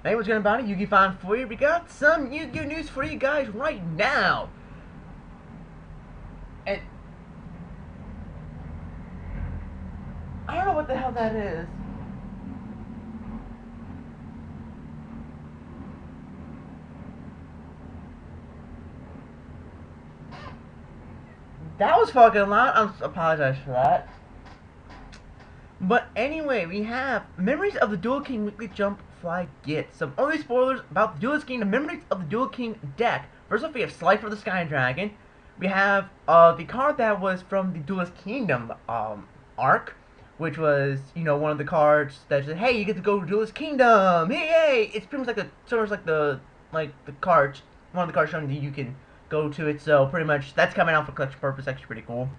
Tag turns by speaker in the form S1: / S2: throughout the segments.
S1: Hey, what's going on, Yugioh Primal for you? We got some Yu-Gi-Oh news for you guys right now. And I don't know what the hell that is. That was fucking loud. I apologize for that. But anyway, we have Memories of the Dual King Weekly Jump Fly Get. Some early spoilers about the Duelist King, the Memories of the Dual King deck. First off, we have Slifer the Sky Dragon. We have the card that was from the Duelist Kingdom arc, which was, one of the cards that said, hey, you get to go to Duelist Kingdom! Hey! It's pretty much like the cards, one of the cards showing that you can go to it, so pretty much that's coming out for collection purpose, actually pretty cool.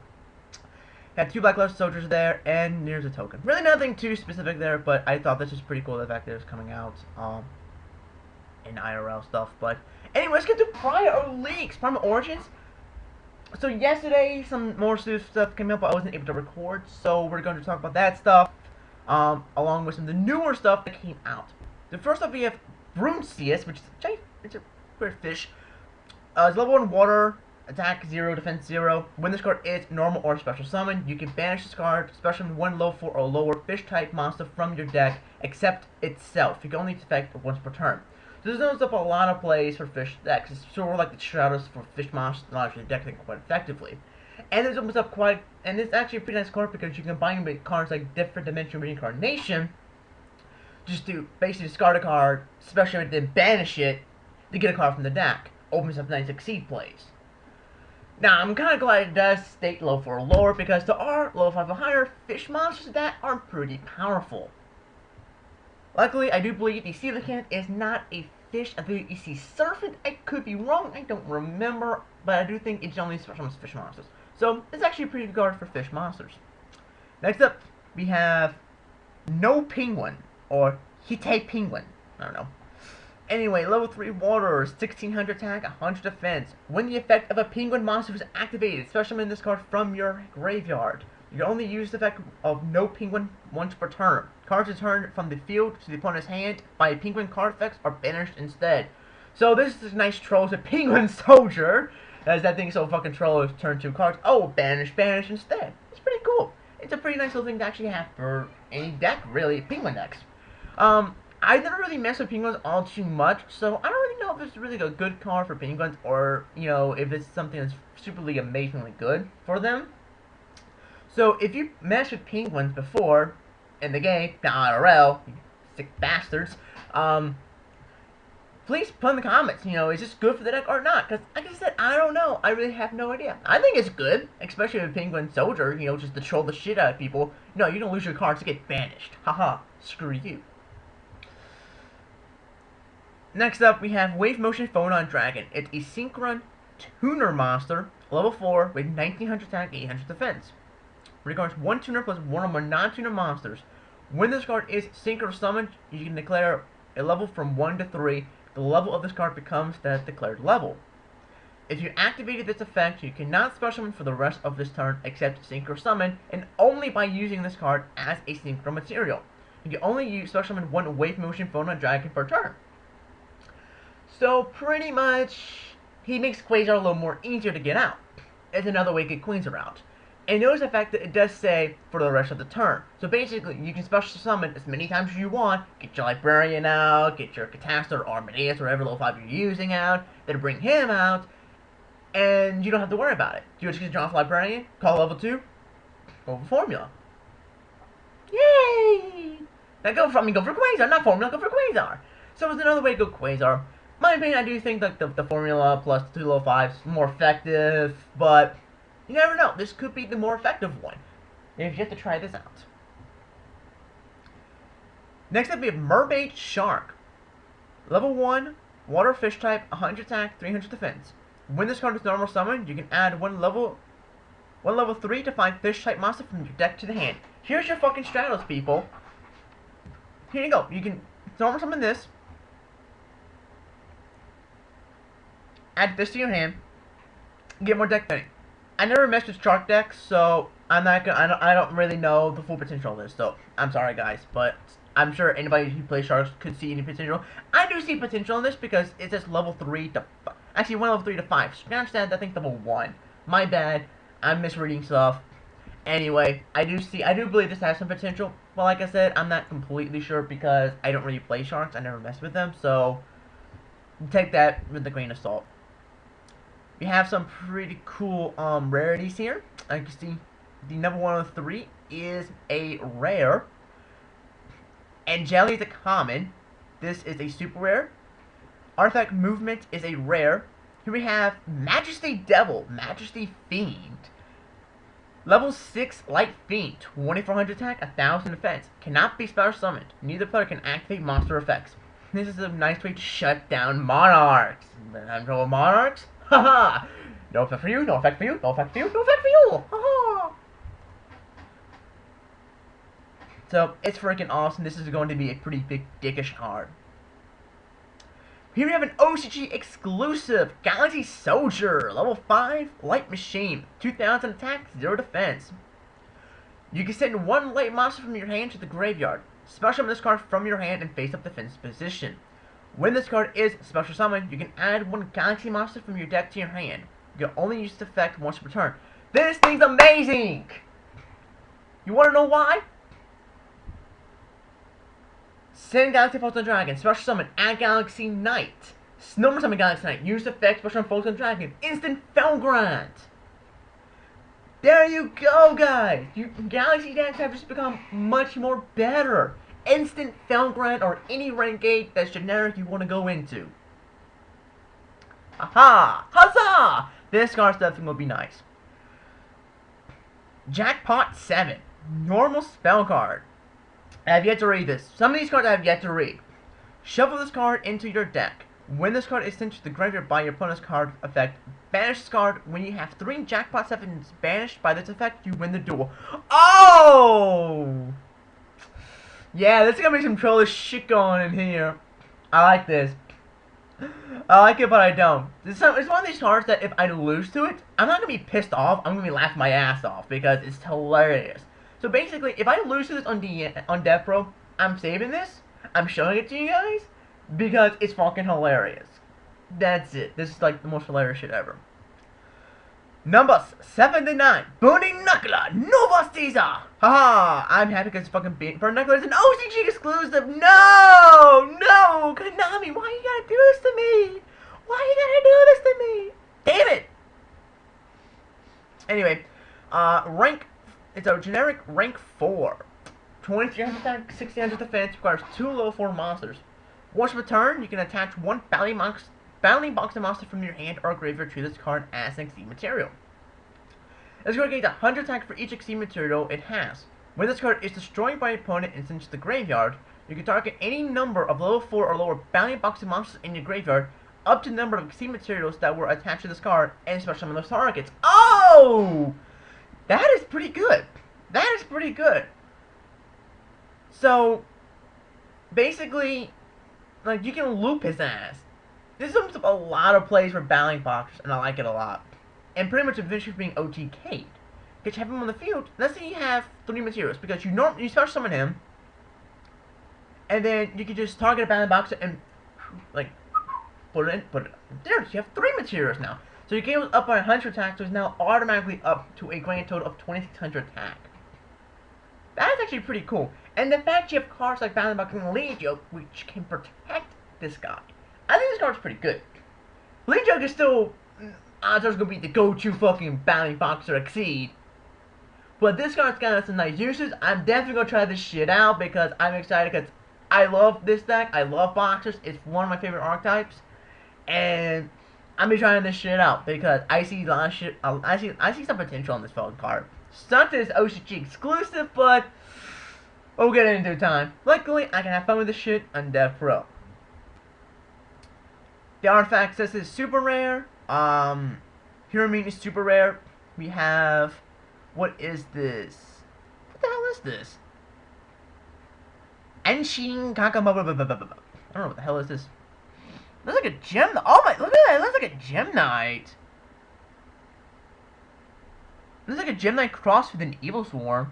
S1: Had two Black Luster soldiers there, and there's a token. Really nothing too specific there, but I thought this was pretty cool, the fact that it was coming out in IRL stuff. But anyway, let's get to prior leaks, Primal Origins. So yesterday, some more stuff came up, but I wasn't able to record, so we're going to talk about that stuff, along with some of the newer stuff that came out. The first up, we have Bruncius, which is it's a weird fish. It's level 1 water, attack 0, defense 0. When this card is normal or special summon, you can banish this card, special summon one level 4 or lower fish type monster from your deck, except itself. You can only effect once per turn. So this opens up a lot of plays for fish decks. It's sort of like the Shrouders for fish monsters in a lot of your deck quite effectively. And this opens up and it's actually a pretty nice card because you can combine it with cards like Different Dimension Reincarnation, just to basically discard a card, special summon it, then banish it to get a card from the deck. Opens up nice Exceed plays. Now, I'm kind of glad it does state level 4 or lower, because there are level 5 or higher fish monsters that are pretty powerful. Luckily, I do believe the Coelacanth is not a fish. I believe it's the Serpent. I could be wrong, I don't remember, but I do think it's only special fish monsters. So, it's actually a pretty good card for fish monsters. Next up, we have No Penguin, or Hite Penguin. I don't know. Anyway, level 3 water, 1600 attack, 100 defense. When the effect of a penguin monster is activated, special summon this card from your graveyard. You can only use the effect of No Penguin once per turn. Cards returned from the field to the opponent's hand by penguin card effects are banished instead. So this is a nice troll. It's a penguin soldier. As that thing so fucking troll is turned 2 cards. Oh, banish instead. It's pretty cool. It's a pretty nice little thing to actually have for any deck, really, penguin decks. I never really mess with penguins all too much, so I don't really know if it's really a good card for penguins, or, if it's something that's superly amazingly good for them. So, if you mess with penguins before, in the game, the IRL, you sick bastards, please put in the comments, is this good for the deck or not? Because, like I said, I don't know. I really have no idea. I think it's good, especially with Penguin Soldier, just to troll the shit out of people. No, you don't lose your cards to get banished. Haha, screw you. Next up, we have Wave Motion Photon Dragon. It's a Synchron Tuner monster, level 4, with 1900 attack, 800 defense. Regards 1 tuner plus 1 or more non-tuner monsters. When this card is synchro summoned, you can declare a level from 1 to 3. The level of this card becomes that declared level. If you activated this effect, you cannot special summon for the rest of this turn except synchro summon, and only by using this card as a synchro material. You can only use special summon 1 Wave Motion Photon Dragon per turn. So, pretty much, he makes Quasar a little more easier to get out. It's another way to get Quasar out. And notice the fact that it does say, for the rest of the turn. So basically, you can special summon as many times as you want, get your Librarian out, get your Catastor or Armadeus, or whatever level 5 you're using out, then bring him out, and you don't have to worry about it. You just get your Librarian, call level 2, go for Formula. Yay! Now go for Quasar, not Formula, go for Quasar. So it's another way to go Quasar. My opinion, I do think that the formula plus 2 level 5s is more effective, but you never know. This could be the more effective one. If you have to try this out. Next up, we have Mermaid Shark. Level 1, water fish type, 100 attack, 300 defense. When this card is normal summoned, you can add one level 3 to 5 fish type monster from your deck to the hand. Here's your fucking Stratos, people. Here you go. You can normal summon this. Add this to your hand, get more deck betting. I never messed with shark decks, so I'm not gonna. I don't really know the full potential of this. So I'm sorry, guys, but I'm sure anybody who plays Sharks could see any potential. I do see potential in this because it's just level 3 to... Actually, one level 3 to 5. Scratch that, I think level 1. My bad. I'm misreading stuff. Anyway, I do believe this has some potential. But like I said, I'm not completely sure because I don't really play Sharks. I never mess with them. So, take that with a grain of salt. We have some pretty cool rarities here. Like you see, the number 1 of 3 is a rare. Angeli is a common. This is a super rare. Artifact Movement is a rare. Here we have Majesty Devil, Majesty Fiend. Level 6 Light Fiend, 2400 attack, 1000 defense. Cannot be special summoned. Neither player can activate monster effects. This is a nice way to shut down monarchs. I'm trouble monarchs? Haha! No effect for you, no effect for you, no effect for you, no effect for you! Haha! So, it's freaking awesome. This is going to be a pretty big dickish card. Here we have an OCG exclusive, Galaxy Soldier, level 5, Light Machine, 2000 attack, 0 defense. You can send 1 light monster from your hand to the graveyard. Special summon this card from your hand and face up defense position. When this card is special summoned, you can add 1 Galaxy monster from your deck to your hand. You can only use this effect once per turn. This thing's amazing! You wanna know why? Send Galaxy Photon Dragon, special summon, add Galaxy Knight. Normal summon Galaxy Knight, use effect, special summon Photon Dragon, instant Felgrant. There you go, guys. Galaxy decks have just become much more better. Instant Felgrant or any renegade that's generic you want to go into. Aha! Huzzah! This card's definitely going to be nice. Jackpot 7. Normal spell card. I have yet to read this. Some of these cards I have yet to read. Shuffle this card into your deck. When this card is sent to the graveyard by your opponent's card effect, banish this card. When you have 3 Jackpot 7s banished by this effect, you win the duel. Oh! Yeah, there's gonna be some trollish shit going in here. I like this. I like it, but I don't. It's one of these cards that if I lose to it, I'm not gonna be pissed off. I'm gonna be laughing my ass off because it's hilarious. So basically, if I lose to this on Death Pro, I'm saving this. I'm showing it to you guys because it's fucking hilarious. That's it. This is like the most hilarious shit ever. Numbers 79. Bunny Knuckler. Nova Caesar. Haha. I'm happy because it's fucking being for Knuckler is an OCG exclusive. No! No! Konami, why you gotta do this to me? Why you gotta do this to me? Damn it! Anyway, it's a generic rank 4. 2300 attack, 1600 defense, requires 2 level 4 monsters. Once per turn, you can attach 1 battling boxing monster from your hand or graveyard to this card as an Exceed material. This card gains 100 attack for each Exceed material it has. When this card is destroyed by an opponent and sent to the graveyard, you can target any number of level 4 or lower battling boxing monsters in your graveyard up to the number of Exceed materials that were attached to this card and special summon those targets. Oh! That is pretty good. That is pretty good. So, basically, like, you can loop his ass. This opens up a lot of plays for battling boxers, and I like it a lot. And pretty much eventually being OTK'd. Because you have him on the field, let's say you have 3 materials, because you special summon him, and then you can just target a battling boxer and, like, put it there. You have 3 materials now. So your game was up by 100 attack, so it's now automatically up to a grand total of 2600 attack. That's actually pretty cool. And the fact you have cards like Battling Boxer and Yugioh, which can protect this guy. I think this card's pretty good. Yugioh is still, odds are going to be the go-to fucking Battling Boxer Exceed. But this card's got some nice uses. I'm definitely going to try this shit out because I'm excited because I love this deck. I love Boxers. It's one of my favorite archetypes. And I'm be trying this shit out because I see a lot of shit. I see some potential on this fucking card. Something is OCG exclusive, but we'll get it in due time. Luckily, I can have fun with this shit on Death Pro. The artifact says it's super rare. Pyramid is super rare. We have, what is this? What the hell is this? Enshin Kakamaba. I don't know what the hell is this. Looks like a gem. Oh my! Look at that! It looks like a gem knight. Looks like a gem knight crossed with an evil swarm.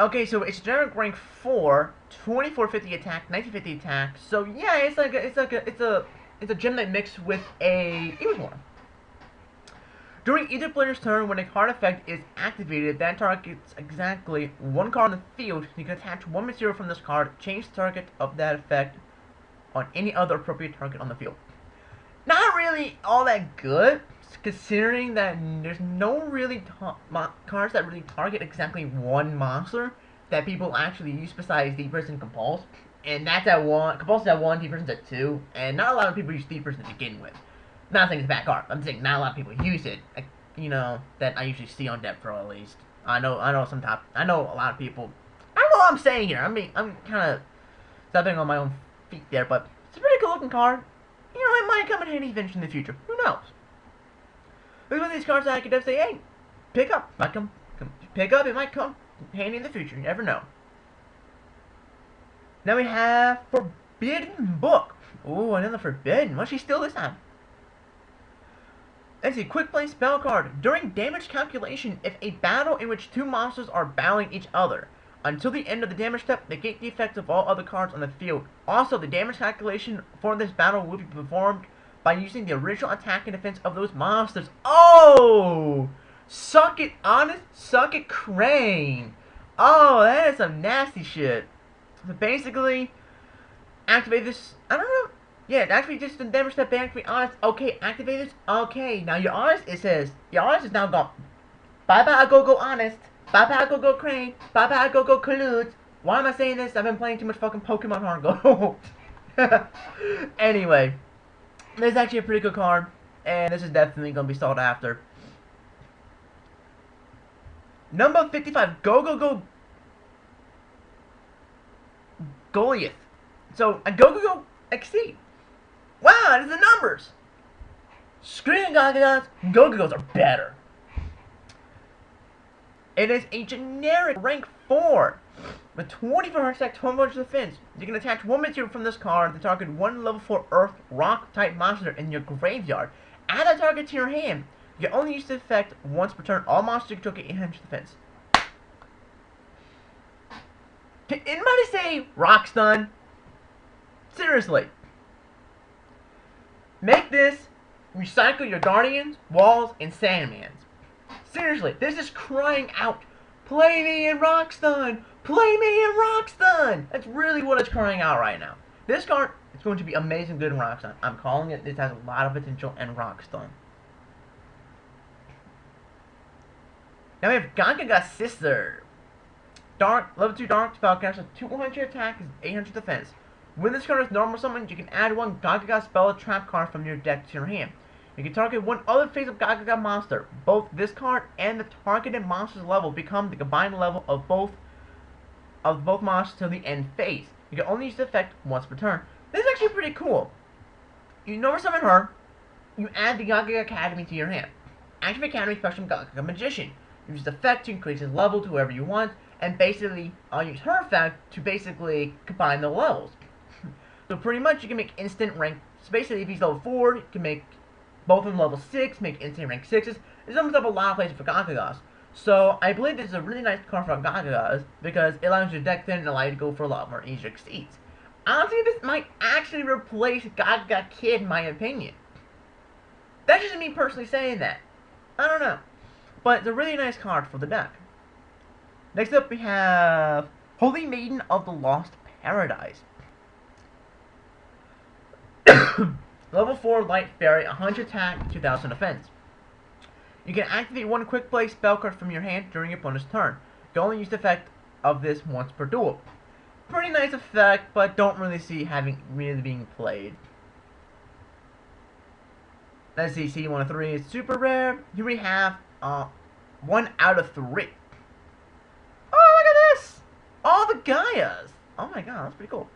S1: Okay, so it's generic rank 4, 2450 attack, 1950 attack. So yeah, it's a gem that mixed with a Yugioh. During either player's turn, when a card effect is activated, that targets exactly one card on the field. You can attach one material from this card, change the target of that effect on any other appropriate target on the field. Not really all that good, considering that there's no really cards that really target exactly one monster that people actually use besides Deep Person and Compulse. And that's at 1, Compulse is at 1, Deep Person's at 2, and not a lot of people use Deep Person to begin with. Not saying it's a bad card, I'm saying not a lot of people use it, that I usually see on Death Row at least. I know a lot of people, I don't know what I'm saying here, I'm kind of stepping on my own feet there, but it's a pretty cool looking card. It might come in handy eventually in the future. Who knows? Look at these cards that I could just say, hey, pick up. Pick up. It might come handy in the future. You never know. Now we have Forbidden Book. Ooh, another Forbidden. What's she steal this time? Let's see. Quick play spell card. During damage calculation, if a battle in which two monsters are battling each other, until the end of the damage step, negate the effects of all other cards on the field. Also, the damage calculation for this battle will be performed by using the original attack and defense of those monsters. Oh! Suck it, Honest. Suck it, Crane. Oh, that is some nasty shit. So basically, activate this. I don't know. Yeah, activate this the damage step, activate Honest. Okay, activate this. Okay, now your Honest, it says, your Honest is now gone. Bye-bye, go Honest. Bye-bye, go Crane. Bye-bye, go Colludes. Why am I saying this? I've been playing too much fucking Pokemon Heart Gold. Anyway, this is actually a pretty good card, and this is definitely going to be sought after. Number 55, go Goliath. So, a go XC. Wow, this is the numbers. Screaming Gagagas, Go-Go-Go's are better. It is a generic rank 4 with 2400 attack, 1200 defense. You can attach one material from this card to target one level 4 Earth Rock type monster in your graveyard. Add that target to your hand. You can only use the effect once per turn. All monsters you control get 800 defense. Can anybody say Rock Stun? Seriously. Make this recycle your Guardians, Walls, and Sandmans. Seriously, this is crying out. Play me in Rock Stun! Play me in Rock Stun! That's really what it's crying out right now. This card is going to be amazing good in Rock Stun. I'm calling it. This has a lot of potential in Rock Stun. Now we have Gagaga Sister. Dark, level 2 Dark Spellcaster, 200 attack, 800 defense. When this card is normal summoned, you can add one Gagaga Spell Trap card from your deck to your hand. You can target one other phase of Gagaga monster. Both this card and the targeted monster's level become the combined level of both monsters till the end phase. You can only use the effect once per turn. This is actually pretty cool. You normal summon her, you add the Gagaga Academy to your hand. Activate Academy special Gagaga Magician. Use the effect to increase his level to whoever you want, and basically I'll use her effect to basically combine the levels. So pretty much you can make instant rank. So basically if he's level 4, you can make both of them level 6, make instant rank 6s. This opens up a lot of places for Gagagas. So I believe this is a really nice card for Gagagas because it allows your deck thin and allow you to go for a lot more easier exceeds. Honestly, this might actually replace Gagaga Kid in my opinion. That's just me personally saying that. I don't know. But it's a really nice card for the deck. Next up we have Holy Maiden of the Lost Paradise. Level 4 Light Fairy, 100 attack, 2000 defense. You can activate one quick play spell card from your hand during your opponent's turn. You can only use the effect of this once per duel. Pretty nice effect, but don't really see having really being played. Let's see, C1 of 3 is super rare. Here we have 1 out of 3. Oh, look at this! All the Gaias! Oh my god, that's pretty cool.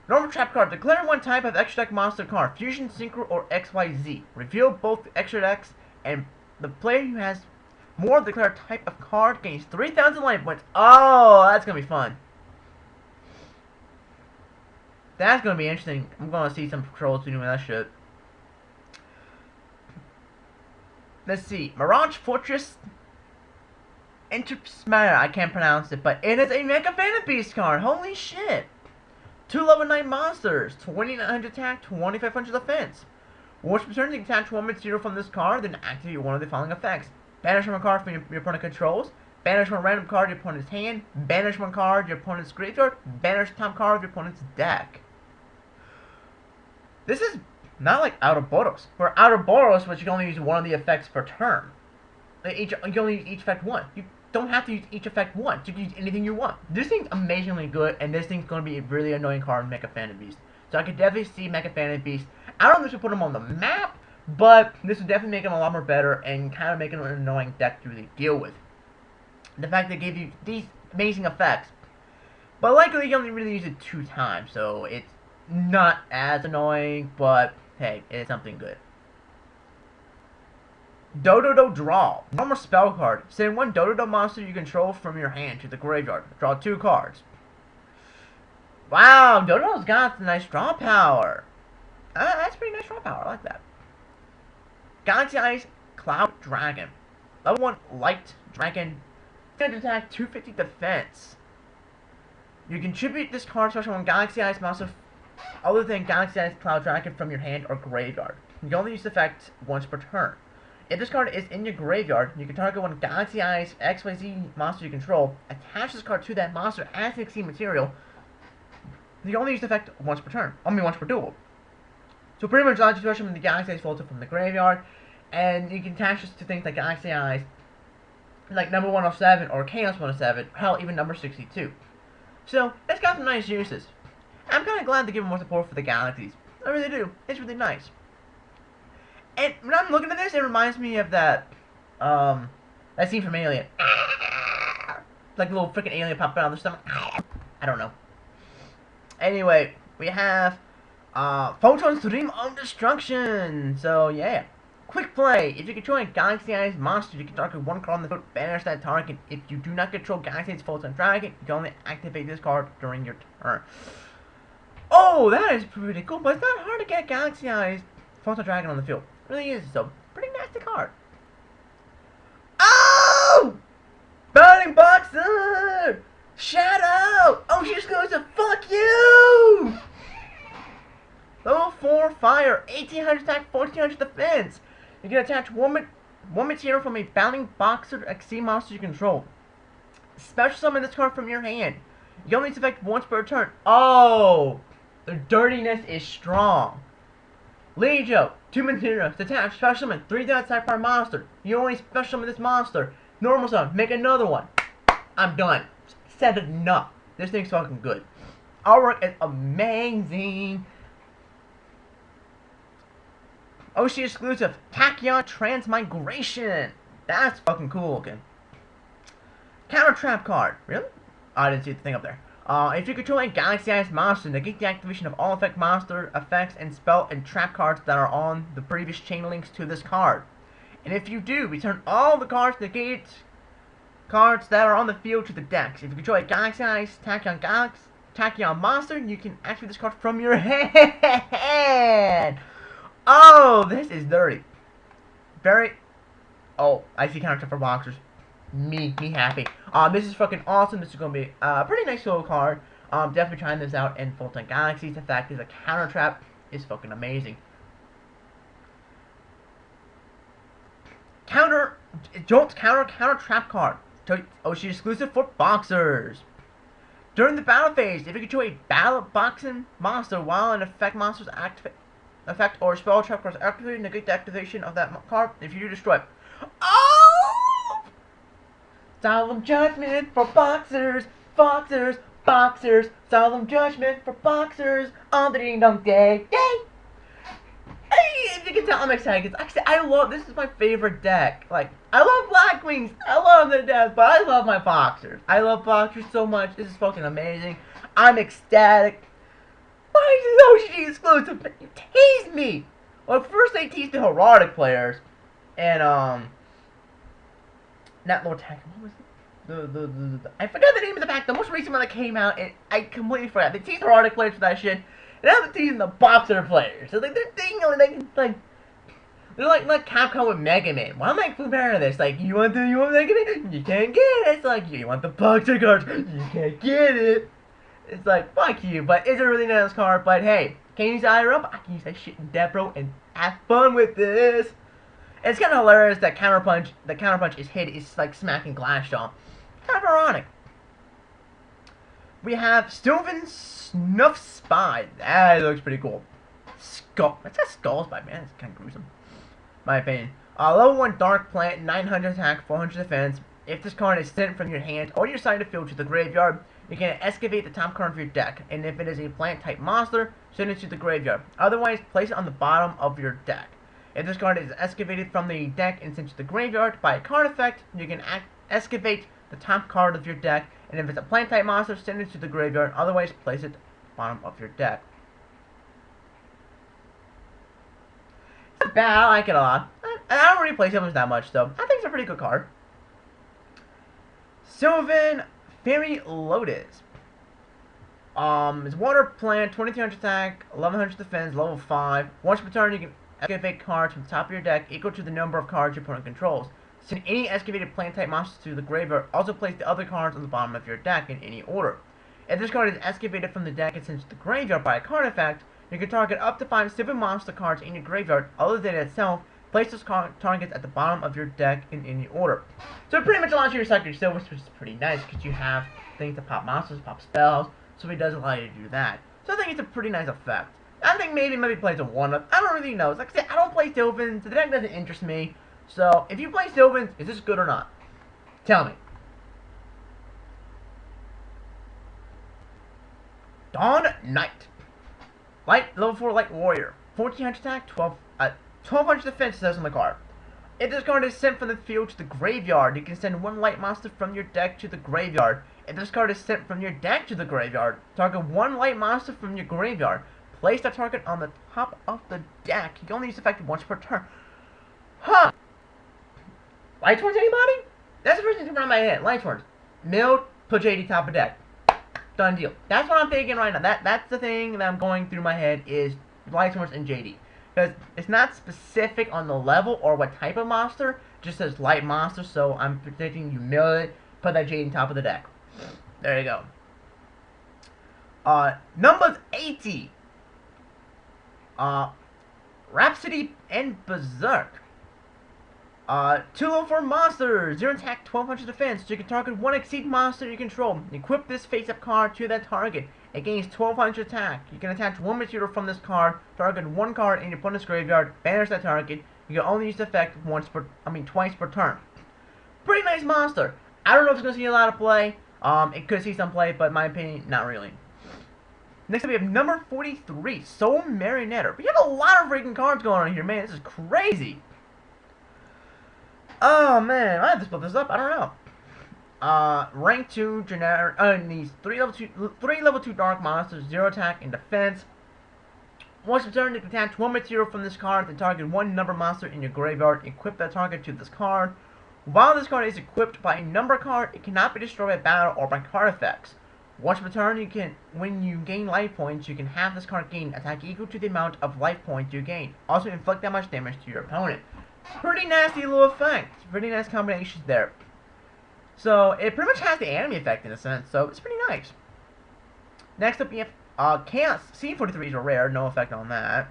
S1: Normal trap card. Declare one type of extra deck monster card. Fusion, Synchro, or XYZ. Reveal both extra decks, and the player who has more declared type of card gains 3,000 life points. Oh, that's gonna be fun. That's gonna be interesting. I'm gonna see some trolls doing that shit. Let's see. Mirage Fortress. Interpsmara, I can't pronounce it, but it is a Mega Phantom Beast card. Holy shit. 2 level 9 monsters, 2900 attack, 2500 defense. Once per turn, you can attach 1 material from this card, then activate one of the following effects. Banish one card from your opponent controls, banish one random card your opponent's hand, banish one card your opponent's graveyard, banish the top card of your opponent's deck. This is not like Ouroboros. For Ouroboros, which you can only use one of the effects per turn. You can only use each effect one. You don't have to use each effect once. You can use anything you want. This thing's amazingly good, and this thing's going to be a really annoying card in Mega Phantom Beast. So I could definitely see Mega Phantom Beast. I don't know if we should put him on the map, but this would definitely make him a lot more better and kind of make him an annoying deck to really deal with. The fact that it gave you these amazing effects, but likely you only really use it 2 times, so it's not as annoying, but hey, it's something good. Dododo Draw. Normal spell card. Send 1 Dododo monster you control from your hand to the graveyard. Draw 2 cards. Wow, Dodo's got some nice draw power. That's pretty nice draw power. I like that. Galaxy Eyes Cloud Dragon. Level 1 Light Dragon. 10 attack, 250 defense. You contribute this card special on Galaxy Eyes monster other than Galaxy Eyes Cloud Dragon from your hand or graveyard. You can only use the effect once per turn. If this card is in your graveyard, you can target one Galaxy Eyes XYZ monster you control, attach this card to that monster as an XC material. You can only use the effect once per turn. Once per duel. So pretty much allows you to special from the Galaxy Eyes filter from the graveyard, and you can attach this to things like Galaxy Eyes, like number 107 or Chaos 107, hell, even number 62. So, it's got some nice uses. I'm kind of glad to give more support for the Galaxies. I really do. It's really nice. And when I'm looking at this, it reminds me of that scene from Alien. Like a little freaking alien popping out of their stomach. I don't know. Anyway, we have Photon's Dream of Destruction. So, yeah. Quick play. If you control a Galaxy Eyes monster, you can target 1 card on the field, banish that target. If you do not control Galaxy Eyes Photon Dragon, you can only activate this card during your turn. Oh, that is pretty cool, but it's not hard to get Galaxy Eyes Photon Dragon on the field. It really is, so pretty nasty card. Oh! Burning Boxer! Shadow! Oh, she just goes to fuck you! Level 4 Fire, 1800 attack, 1400 defense. You can attach one material from a Bounding Boxer XC monster you control. Special summon this card from your hand. You only use effect once per turn. Oh! The dirtiness is strong. Yugioh, 2 materials, attach, special summon, 3-dot attack per monster. You only special summon this monster. Normal summon, make another one. I'm done. Said enough. This thing's fucking good. Artwork is amazing. OC exclusive, Tachyon Transmigration. That's fucking cool looking. Counter trap card. Really? Oh, I didn't see the thing up there. If you control a Galaxy Eyes monster, negate the activation of all effect monster effects and spell and trap cards that are on the previous chain links to this card. And if you do, return all the cards negate cards that are on the field to the decks. If you control a Galaxy Eyes Tachyon monster, you can activate this card from your hand. Oh, this is dirty. Very. Oh, I see counter for boxers. Me happy. This is fucking awesome. This is gonna be a pretty nice solo card. Definitely trying this out in Full-Time Galaxies. The fact is, a counter trap is fucking amazing. Counter trap card. Oh, she's exclusive for boxers. During the battle phase, if you control a battle boxing monster while an effect monster's effect or spell trap card is activated, negate the activation of that card. If you do, destroy it. Oh! Solemn judgment for boxers, boxers, boxers. Solemn judgment for boxers on the ding dong day. Yay! Hey, if you can tell, I'm excited because I love. This is my favorite deck. Like, I love Blackwings. I love the deck, but I love my boxers. I love boxers so much. This is fucking amazing. I'm ecstatic. Why is this OG exclusive? You tease me. Well, first they teased the Herodic players, and not Lord Tack. What was it? I forgot the name of the pack. The most recent one that came out, and I completely forgot. They teased Herodic players for that shit. And now they're teasing the boxer players. So like they're thinking like They're like Capcom with Mega Man. Why am I comparing this? Like, you want Mega Man? You can't get it. It's like, you want the boxer cards? You can't get it. It's like, fuck you. But it's a really nice card. But hey, can you use Ire Up? I can use that shit in Death Row and have fun with this. It's kind of hilarious that the counterpunch is hit is like smacking glass on. Kind of ironic. We have Sylvan Snuff Spy. That looks pretty cool. Skull. What's that Skull Spy, man? It's kind of gruesome. My opinion. Level 1 Dark Plant, 900 attack, 400 defense. If this card is sent from your hand or your side of field to the graveyard, you can excavate the top card of your deck. And if it is a plant type monster, send it to the graveyard. Otherwise, place it on the bottom of your deck. If this card is excavated from the deck and sent to the graveyard by a card effect, you can excavate the top card of your deck. And if it's a plant type monster, send it to the graveyard. Otherwise, place it bottom of your deck. It's not bad. I like it a lot. I don't really play Sylvans that much, though. I think it's a pretty good card. Sylvan Fairy Lotus. It's water plant, 2300 attack, 1100 defense, level 5. Once per turn, you can excavate cards from the top of your deck equal to the number of cards your opponent controls. Send any excavated plant type monsters to the graveyard. Also place the other cards on the bottom of your deck in any order. If this card is excavated from the deck and sent to the graveyard by a card effect, you can target up to 5 Sylvan monster cards in your graveyard other than itself. Place those targets at the bottom of your deck in any order. So it pretty much allows you to recycle your Sylvans, which is pretty nice because you have things to pop monsters, pop spells, so it does allow you to do that. So I think it's a pretty nice effect. I think maybe plays a 1-up. I don't really know. Like I said, I don't play Sylvans. The deck doesn't interest me. So if you play Sylvans, is this good or not? Tell me. Dawn Knight. Level 4 Light Warrior. 1400 attack, 1200 defense says on the card. If this card is sent from the field to the graveyard, you can send one light monster from your deck to the graveyard. If this card is sent from your deck to the graveyard, target one light monster from your graveyard. Place that target on the top of the deck. You can only use the effect once per turn. Huh. Light Swords, anybody? That's the first thing around my head. Light Swords. Milled, put JD top of deck. Done deal. That's what I'm thinking right now. That's the thing that I'm going through my head is Light Swords and JD. Because it's not specific on the level or what type of monster. It just says light monster, so I'm predicting you mill it, put that JD on top of the deck. There you go. Numbers 80. Rhapsody and Berserk. 2 level 4 monsters, 0 attack, 1200 defense. You can target one Exceed monster you control. Equip this face-up card to that target. It gains 1200 attack. You can attach one material from this card, target one card in your opponent's graveyard, banish that target. You can only use the effect twice per turn. Pretty nice monster. I don't know if it's going to see a lot of play. It could see some play, but in my opinion, not really. Next up, we have number 43, Soul Marionetter. We have a lot of freaking cards going on here, man. This is crazy. Oh man, I have to split this up. I don't know. Rank 2 generic. These 3 level 2 dark monsters, 0 attack and defense. Once per turn, you can attach one material from this card to target one number monster in your graveyard. Equip that target to this card. While this card is equipped by a number card, it cannot be destroyed by battle or by card effects. Once per turn, when you gain life points, you can have this card gain attack equal to the amount of life points you gain. Also inflict that much damage to your opponent. Pretty nasty little effect. Pretty nice combinations there. So it pretty much has the anime effect in a sense, so it's pretty nice. Next up we have Chaos C43 is a rare, no effect on that.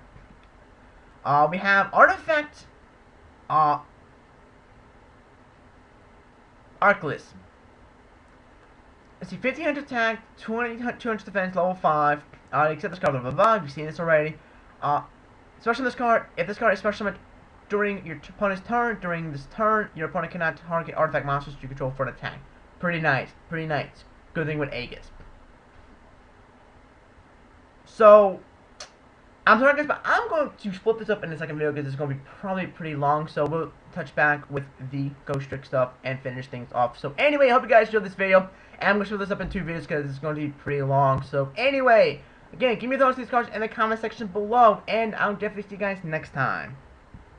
S1: We have Artifact Arcless. Let's see, 1500 attack, 200 defense, level 5. Except this card, blah blah blah. You've seen this already. Special this card. If this card is special summon during your opponent's turn, during this turn, your opponent cannot target artifact monsters you control for an attack. Pretty nice. Pretty nice. Good thing with Aegis. So, I'm sorry guys, but I'm going to split this up in the second video because it's going to be probably pretty long. So we'll touch back with the Ghost Trick stuff and finish things off. So anyway, I hope you guys enjoyed this video. And I'm going to split this up in 2 videos because it's going to be pretty long. So anyway, again, give me your thoughts on these cards in the comment section below. And I'll definitely see you guys next time.